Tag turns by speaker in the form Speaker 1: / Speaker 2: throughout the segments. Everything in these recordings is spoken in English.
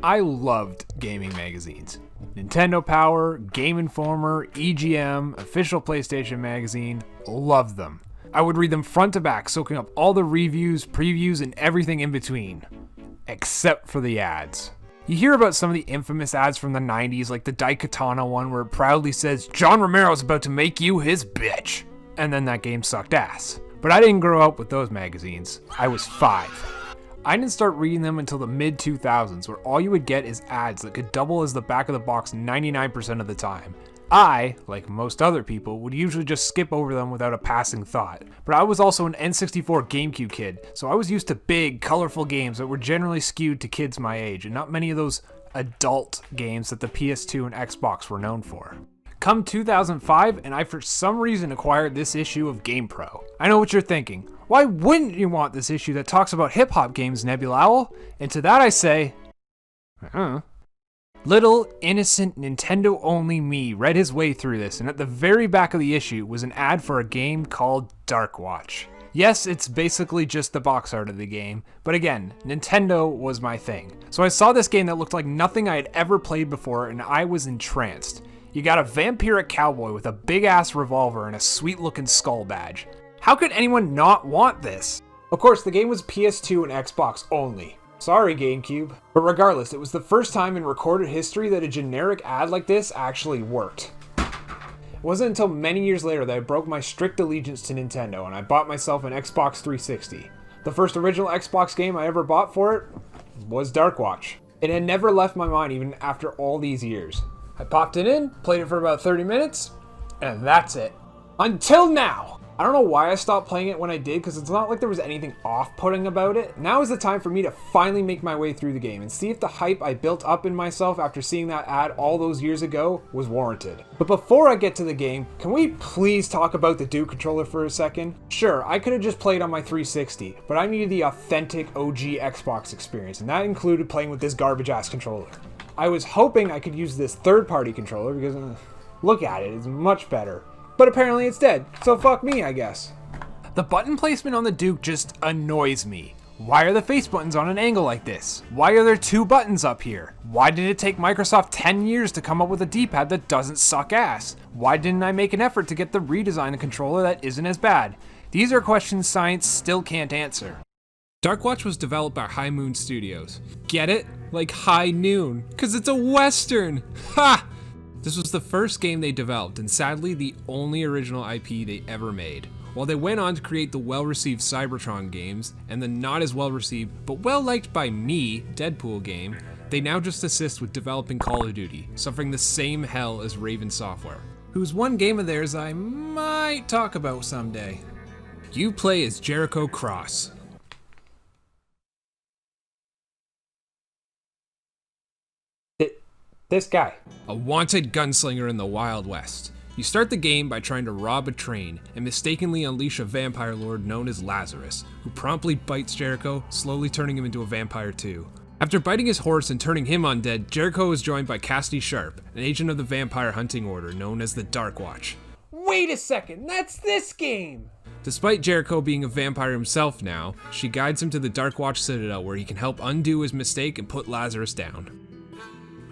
Speaker 1: I loved gaming magazines. Nintendo Power, Game Informer, EGM, Official PlayStation Magazine, loved them. I would read them front to back, soaking up all the reviews, previews, and everything in between. Except for the ads. You hear about some of the infamous ads from the 90s, like the Daikatana one where it proudly says, "John Romero's about to make you his bitch." And then that game sucked ass. But I didn't grow up with those magazines. I was 5. I didn't start reading them until the mid-2000s, where all you would get is ads that could double as the back of the box 99% of the time. I, like most other people, would usually just skip over them without a passing thought. But I was also an N64 GameCube kid, so I was used to big, colorful games that were generally skewed to kids my age, and not many of those adult games that the PS2 and Xbox were known for. Come 2005, and I for some reason acquired this issue of GamePro. I know what you're thinking. Why wouldn't you want this issue that talks about hip-hop games, Nebulowl? And to that I say, Little, innocent, Nintendo-only me read his way through this, and at the very back of the issue was an ad for a game called Darkwatch. Yes, it's basically just the box art of the game, but again, Nintendo was my thing. So I saw this game that looked like nothing I had ever played before, and I was entranced. You got a vampiric cowboy with a big-ass revolver and a sweet-looking skull badge. How could anyone not want this? Of course, the game was PS2 and Xbox only. Sorry, GameCube. But regardless, it was the first time in recorded history that a generic ad like this actually worked. It wasn't until many years later that I broke my strict allegiance to Nintendo and I bought myself an Xbox 360. The first original Xbox game I ever bought for it was Darkwatch. It had never left my mind even after all these years. I popped it in, played it for about 30 minutes, and that's it. Until now! I don't know why I stopped playing it when I did, because it's not like there was anything off-putting about it. Now is the time for me to finally make my way through the game and see if the hype I built up in myself after seeing that ad all those years ago was warranted. But before I get to the game, can we please talk about the Duke controller for a second? Sure, I could have just played on my 360, but I needed the authentic OG Xbox experience, and that included playing with this garbage-ass controller. I was hoping I could use this third-party controller because, look at it, it's much better. But apparently it's dead, so fuck me, I guess. The button placement on the Duke just annoys me. Why are the face buttons on an angle like this? Why are there 2 buttons up here? Why did it take Microsoft 10 years to come up with a D-pad that doesn't suck ass? Why didn't I make an effort to get the redesign of controller that isn't as bad? These are questions science still can't answer. Darkwatch was developed by High Moon Studios. Get it? Like high noon, cause it's a Western! Ha! This was the first game they developed, and sadly the only original IP they ever made. While they went on to create the well-received Cybertron games, and the not as well-received, but well-liked by me, Deadpool game, they now just assist with developing Call of Duty, suffering the same hell as Raven Software, whose one game of theirs I might talk about someday. You play as Jericho Cross. This guy. A wanted gunslinger in the Wild West. You start the game by trying to rob a train and mistakenly unleash a vampire lord known as Lazarus, who promptly bites Jericho, slowly turning him into a vampire too. After biting his horse and turning him undead, Jericho is joined by Cassidy Sharp, an agent of the vampire hunting order known as the Darkwatch. Wait a second, that's this game! Despite Jericho being a vampire himself now, she guides him to the Darkwatch Citadel where he can help undo his mistake and put Lazarus down.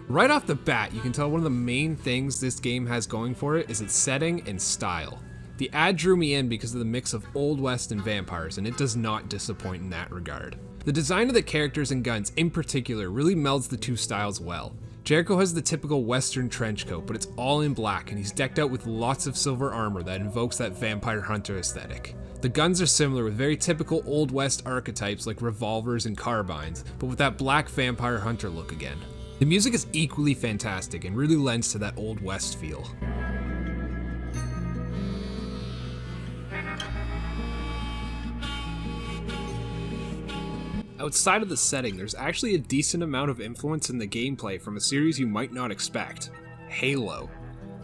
Speaker 1: Right off the bat, you can tell one of the main things this game has going for it is its setting and style. The ad drew me in because of the mix of Old West and vampires, and it does not disappoint in that regard. The design of the characters and guns in particular really melds the two styles well. Jericho has the typical Western trench coat, but it's all in black, and he's decked out with lots of silver armor that invokes that vampire hunter aesthetic. The guns are similar with very typical Old West archetypes like revolvers and carbines, but with that black vampire hunter look again. The music is equally fantastic and really lends to that Old West feel. Outside of the setting, there's actually a decent amount of influence in the gameplay from a series you might not expect, Halo.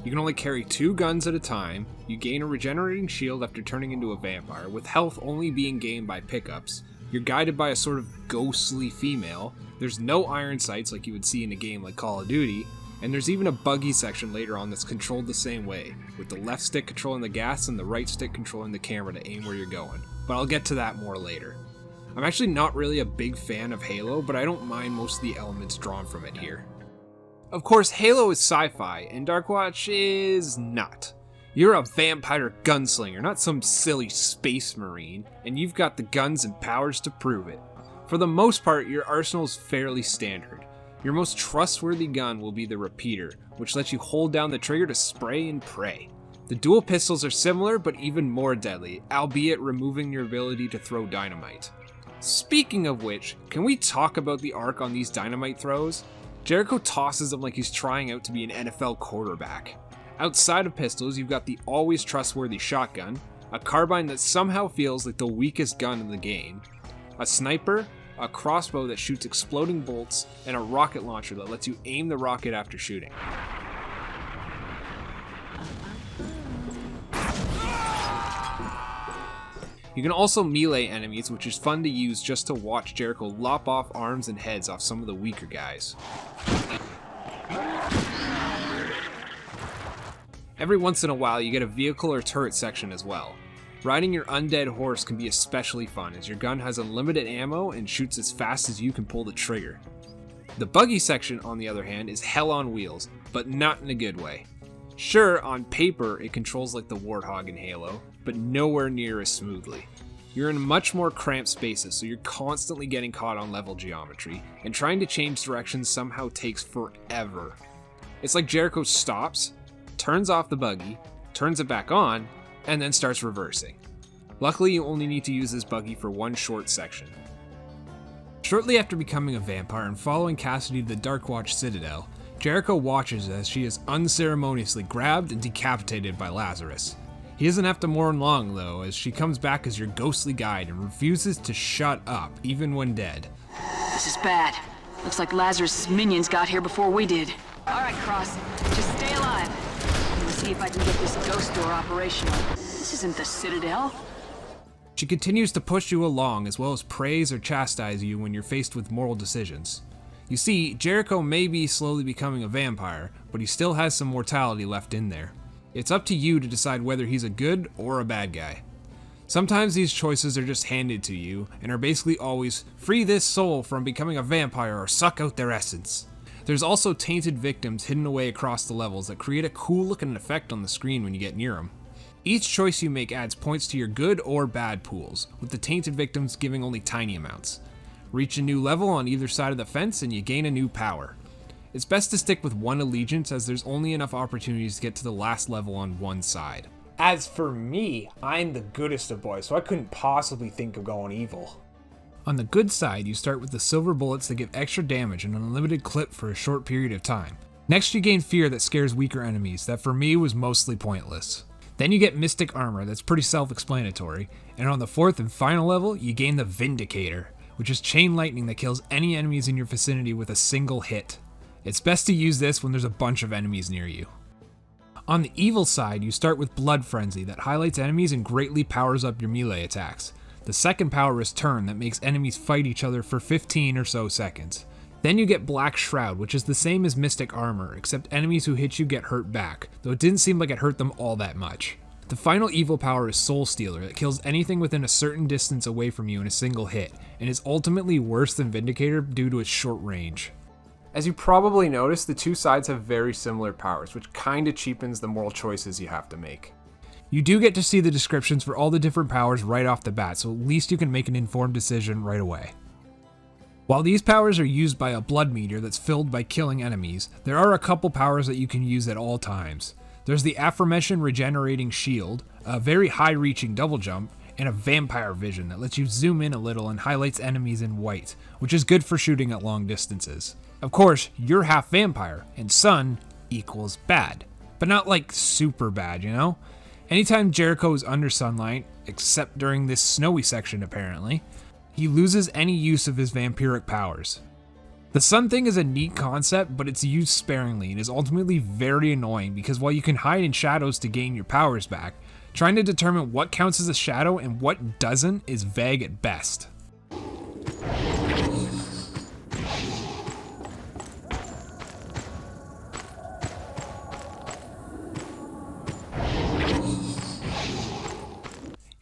Speaker 1: You can only carry 2 guns at a time, you gain a regenerating shield after turning into a vampire, with health only being gained by pickups, You're guided by a sort of ghostly female, there's no iron sights like you would see in a game like Call of Duty, and there's even a buggy section later on that's controlled the same way, with the left stick controlling the gas and the right stick controlling the camera to aim where you're going, but I'll get to that more later. I'm actually not really a big fan of Halo, but I don't mind most of the elements drawn from it here. Of course, Halo is sci-fi, and Darkwatch is not. You're a vampire gunslinger, not some silly space marine, and you've got the guns and powers to prove it. For the most part, your arsenal's fairly standard. Your most trustworthy gun will be the repeater, which lets you hold down the trigger to spray and pray. The dual pistols are similar, but even more deadly, albeit removing your ability to throw dynamite. Speaking of which, can we talk about the arc on these dynamite throws? Jericho tosses them like he's trying out to be an NFL quarterback. Outside of pistols, you've got the always trustworthy shotgun, a carbine that somehow feels like the weakest gun in the game, a sniper, a crossbow that shoots exploding bolts, and a rocket launcher that lets you aim the rocket after shooting. You can also melee enemies, which is fun to use just to watch Jericho lop off arms and heads off some of the weaker guys. Every once in a while you get a vehicle or turret section as well. Riding your undead horse can be especially fun as your gun has unlimited ammo and shoots as fast as you can pull the trigger. The buggy section, on the other hand, is hell on wheels, but not in a good way. Sure, on paper it controls like the Warthog in Halo, but nowhere near as smoothly. You're in much more cramped spaces, so you're constantly getting caught on level geometry, and trying to change directions somehow takes forever. It's like Jericho stops, turns off the buggy, turns it back on, and then starts reversing. Luckily, you only need to use this buggy for one short section. Shortly after becoming a vampire and following Cassidy to the Darkwatch Citadel, Jericho watches as she is unceremoniously grabbed and decapitated by Lazarus. He doesn't have to mourn long though, as she comes back as your ghostly guide and refuses to shut up, even when dead.
Speaker 2: This is bad. Looks like Lazarus' minions got here before we did. Alright, Cross, just stay alive. I'm gonna see if I can get this ghost door operational. This isn't the Citadel.
Speaker 1: She continues to push you along, as well as praise or chastise you when you're faced with moral decisions. You see, Jericho may be slowly becoming a vampire, but he still has some mortality left in there. It's up to you to decide whether he's a good or a bad guy. Sometimes these choices are just handed to you, and are basically always, free this soul from becoming a vampire or suck out their essence. There's also tainted victims hidden away across the levels that create a cool looking effect on the screen when you get near them. Each choice you make adds points to your good or bad pools, with the tainted victims giving only tiny amounts. Reach a new level on either side of the fence and you gain a new power. It's best to stick with one allegiance, as there's only enough opportunities to get to the last level on one side.
Speaker 3: As for me, I'm the goodest of boys, so I couldn't possibly think of going evil.
Speaker 1: On the good side, you start with the silver bullets that give extra damage and an unlimited clip for a short period of time. Next, you gain fear that scares weaker enemies, that for me was mostly pointless. Then you get mystic armor that's pretty self-explanatory, and on the fourth and final level, you gain the Vindicator, which is chain lightning that kills any enemies in your vicinity with a single hit. It's best to use this when there's a bunch of enemies near you. On the evil side, you start with Blood Frenzy that highlights enemies and greatly powers up your melee attacks. The second power is Turn that makes enemies fight each other for 15 or so seconds. Then you get Black Shroud, which is the same as Mystic Armor, except enemies who hit you get hurt back, though it didn't seem like it hurt them all that much. The final evil power is Soul Stealer that kills anything within a certain distance away from you in a single hit, and is ultimately worse than Vindicator due to its short range.
Speaker 3: As you probably noticed, the two sides have very similar powers, which kinda cheapens the moral choices you have to make.
Speaker 1: You do get to see the descriptions for all the different powers right off the bat, so at least you can make an informed decision right away. While these powers are used by a blood meter that's filled by killing enemies, there are a couple powers that you can use at all times. There's the aforementioned Regenerating Shield, a very high-reaching double jump, and a Vampire Vision that lets you zoom in a little and highlights enemies in white, which is good for shooting at long distances. Of course, you're half vampire, and sun equals bad. But not like super bad, you know? Anytime Jericho is under sunlight, except during this snowy section apparently, he loses any use of his vampiric powers. The sun thing is a neat concept, but it's used sparingly and is ultimately very annoying because while you can hide in shadows to gain your powers back, trying to determine what counts as a shadow and what doesn't is vague at best.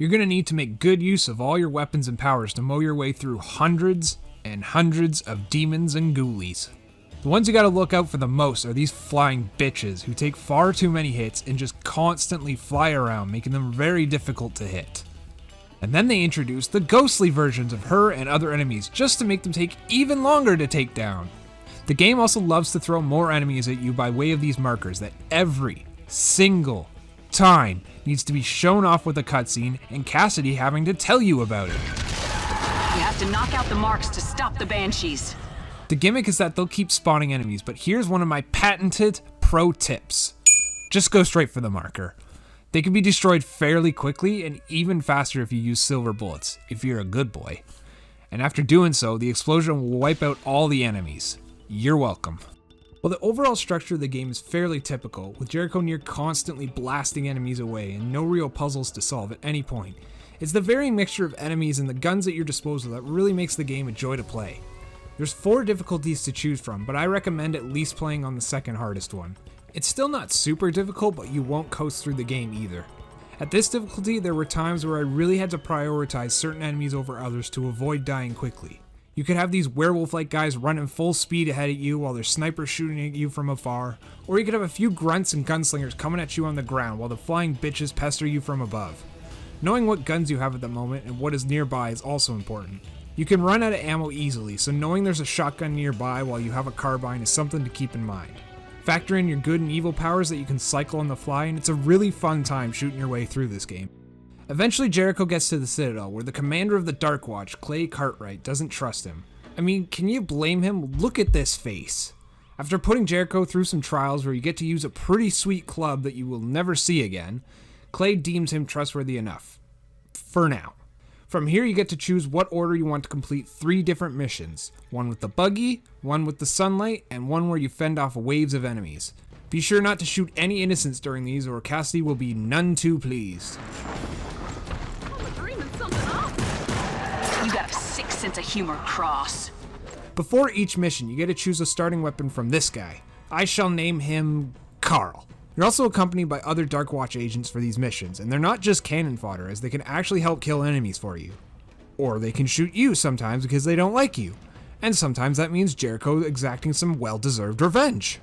Speaker 1: You're going to need to make good use of all your weapons and powers to mow your way through hundreds and hundreds of demons and ghoulies. The ones you gotta look out for the most are these flying bitches who take far too many hits and just constantly fly around, making them very difficult to hit. And then they introduce the ghostly versions of her and other enemies just to make them take even longer to take down. The game also loves to throw more enemies at you by way of these markers that every single time needs to be shown off with a cutscene and Cassidy having to tell you about it.
Speaker 2: You have to knock out the marks to stop the banshees.
Speaker 1: The gimmick is that they'll keep spawning enemies, but here's one of my patented pro tips. Just go straight for the marker. They can be destroyed fairly quickly and even faster if you use silver bullets, if you're a good boy. And after doing so, the explosion will wipe out all the enemies. You're welcome. Well, the overall structure of the game is fairly typical, with Jericho near constantly blasting enemies away and no real puzzles to solve at any point. It's the varying mixture of enemies and the guns at your disposal that really makes the game a joy to play. There's 4 difficulties to choose from, but I recommend at least playing on the second hardest one. It's still not super difficult, but you won't coast through the game either. At this difficulty, there were times where I really had to prioritize certain enemies over others to avoid dying quickly. You could have these werewolf-like guys running full speed ahead at you while their snipers shooting at you from afar, or you could have a few grunts and gunslingers coming at you on the ground while the flying bitches pester you from above. Knowing what guns you have at the moment and what is nearby is also important. You can run out of ammo easily, so knowing there's a shotgun nearby while you have a carbine is something to keep in mind. Factor in your good and evil powers that you can cycle on the fly, and it's a really fun time shooting your way through this game. Eventually Jericho gets to the Citadel, where the commander of the Darkwatch, Clay Cartwright, doesn't trust him. I mean, can you blame him? Look at this face. After putting Jericho through some trials where you get to use a pretty sweet club that you will never see again, Clay deems him trustworthy enough. For now. From here you get to choose what order you want to complete 3 different missions. One with the buggy, one with the sunlight, and one where you fend off waves of enemies. Be sure not to shoot any innocents during these or Cassidy will be none too pleased.
Speaker 2: You got a sick sense of humor, Cross.
Speaker 1: Before each mission, you get to choose a starting weapon from this guy. I shall name him Carl. You're also accompanied by other Darkwatch agents for these missions, and they're not just cannon fodder, as they can actually help kill enemies for you. Or they can shoot you sometimes because they don't like you. And sometimes that means Jericho exacting some well-deserved revenge.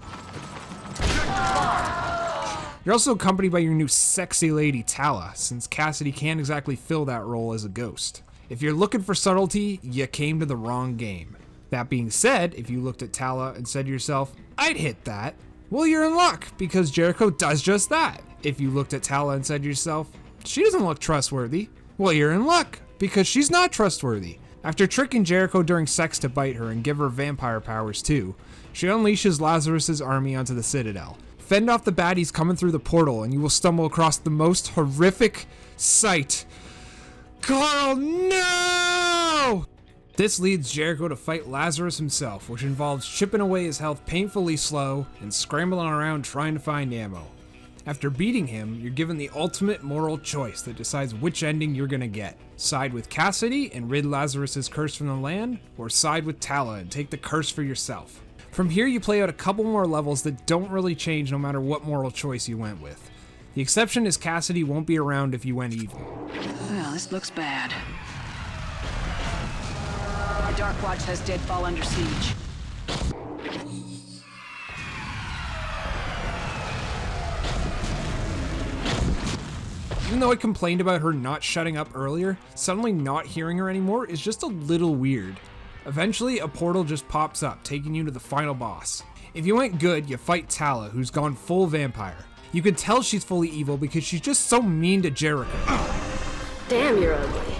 Speaker 1: You're also accompanied by your new sexy lady Tala, since Cassidy can't exactly fill that role as a ghost. If you're looking for subtlety, you came to the wrong game. That being said, if you looked at Tala and said to yourself, I'd hit that, well, you're in luck, because Jericho does just that. If you looked at Tala and said to yourself, she doesn't look trustworthy, well, you're in luck, because she's not trustworthy. After tricking Jericho during sex to bite her and give her vampire powers too, she unleashes Lazarus's army onto the Citadel. Fend off the baddies coming through the portal, and you will stumble across the most horrific sight. Carl, no! This leads Jericho to fight Lazarus himself, which involves chipping away his health painfully slow and scrambling around trying to find ammo. After beating him, you're given the ultimate moral choice that decides which ending you're gonna get. Side with Cassidy and rid Lazarus's curse from the land, or side with Tala and take the curse for yourself. From here you play out a couple more levels that don't really change no matter what moral choice you went with. The exception is Cassidy won't be around if you went evil.
Speaker 2: Well, this looks bad. The Darkwatch has Deadfall under siege.
Speaker 1: Even though I complained about her not shutting up earlier, suddenly not hearing her anymore is just a little weird. Eventually, a portal just pops up, taking you to the final boss. If you went good, you fight Tala, who's gone full vampire. You can tell she's fully evil because she's just so mean to Jericho.
Speaker 4: Damn, you're ugly.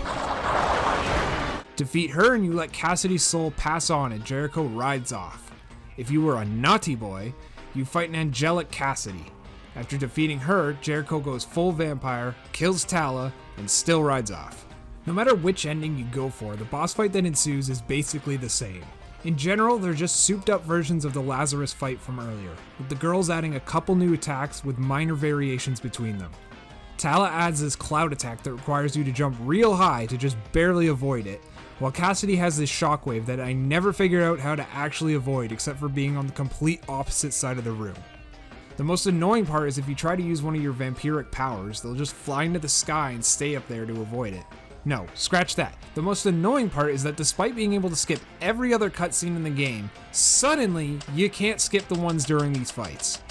Speaker 1: Defeat her and you let Cassidy's soul pass on and Jericho rides off. If you were a naughty boy, you fight an angelic Cassidy. After defeating her, Jericho goes full vampire, kills Tala, and still rides off. No matter which ending you go for, the boss fight that ensues is basically the same. In general, they're just souped up versions of the Lazarus fight from earlier, with the girls adding a couple new attacks with minor variations between them. Tala adds this cloud attack that requires you to jump real high to just barely avoid it, while Cassidy has this shockwave that I never figured out how to actually avoid except for being on the complete opposite side of the room. The most annoying part is if you try to use one of your vampiric powers, they'll just fly into the sky and stay up there to avoid it. No, scratch that. The most annoying part is that despite being able to skip every other cutscene in the game, suddenly you can't skip the ones during these fights.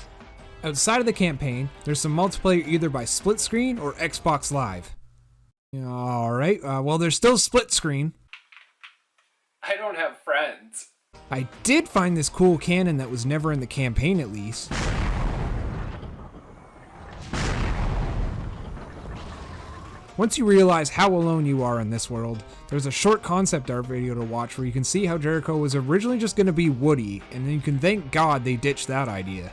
Speaker 1: Outside of the campaign, there's some multiplayer either by split screen or Xbox Live. Alright, well there's still split screen.
Speaker 3: I don't have friends.
Speaker 1: I did find this cool cannon that was never in the campaign at least. Once you realize how alone you are in this world, there's a short concept art video to watch where you can see how Jericho was originally just going to be Woody, and then you can thank God they ditched that idea.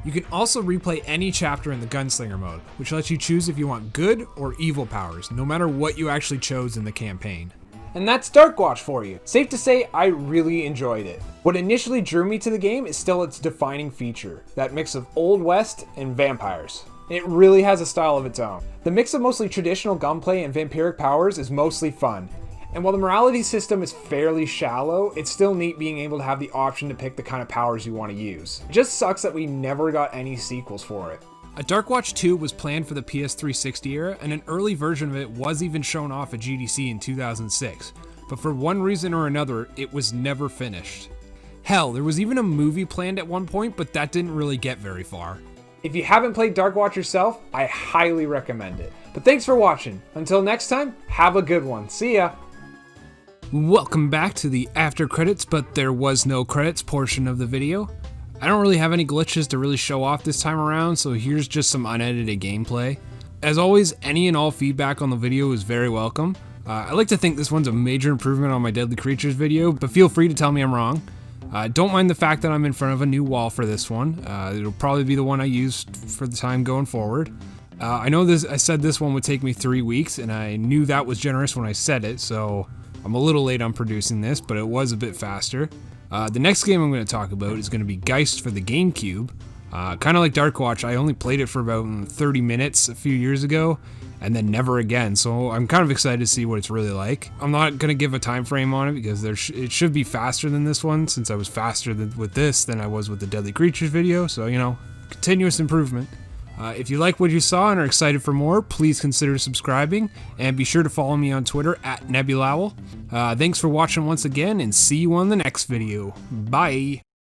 Speaker 1: You can also replay any chapter in the Gunslinger mode, which lets you choose if you want good or evil powers, no matter what you actually chose in the campaign. And that's Darkwatch for you. Safe to say, I really enjoyed it. What initially drew me to the game is still its defining feature, that mix of Old West and vampires. It really has a style of its own. The mix of mostly traditional gunplay and vampiric powers is mostly fun. And while the morality system is fairly shallow, it's still neat being able to have the option to pick the kind of powers you want to use. It just sucks that we never got any sequels for it. A Darkwatch 2 was planned for the PS360 era, and an early version of it was even shown off at GDC in 2006. But for one reason or another, it was never finished. Hell, there was even a movie planned at one point, but that didn't really get very far. If you haven't played Darkwatch yourself, I highly recommend it. But thanks for watching. Until next time, have a good one. See ya! Welcome back to the after credits, but there was no credits portion of the video. I don't really have any glitches to really show off this time around, so here's just some unedited gameplay. As always, any and all feedback on the video is very welcome. I like to think this one's a major improvement on my Deadly Creatures video, but feel free to tell me I'm wrong. Don't mind the fact that I'm in front of a new wall for this one. It'll probably be the one I use for the time going forward. I know I said this one would take me 3 weeks, and I knew that was generous when I said it, so I'm a little late on producing this, but it was a bit faster. The next game I'm going to talk about is going to be Geist for the GameCube. Kind of like Darkwatch, I only played it for about 30 minutes a few years ago, and then never again, so I'm kind of excited to see what it's really like. I'm not going to give a time frame on it because it should be faster than this one, since I was faster with this than I was with the Deadly Creatures video, so you know, continuous improvement. If you like what you saw and are excited for more, please consider subscribing, and be sure to follow me on Twitter @Nebulowl. Thanks for watching once again, and see you on the next video. Bye!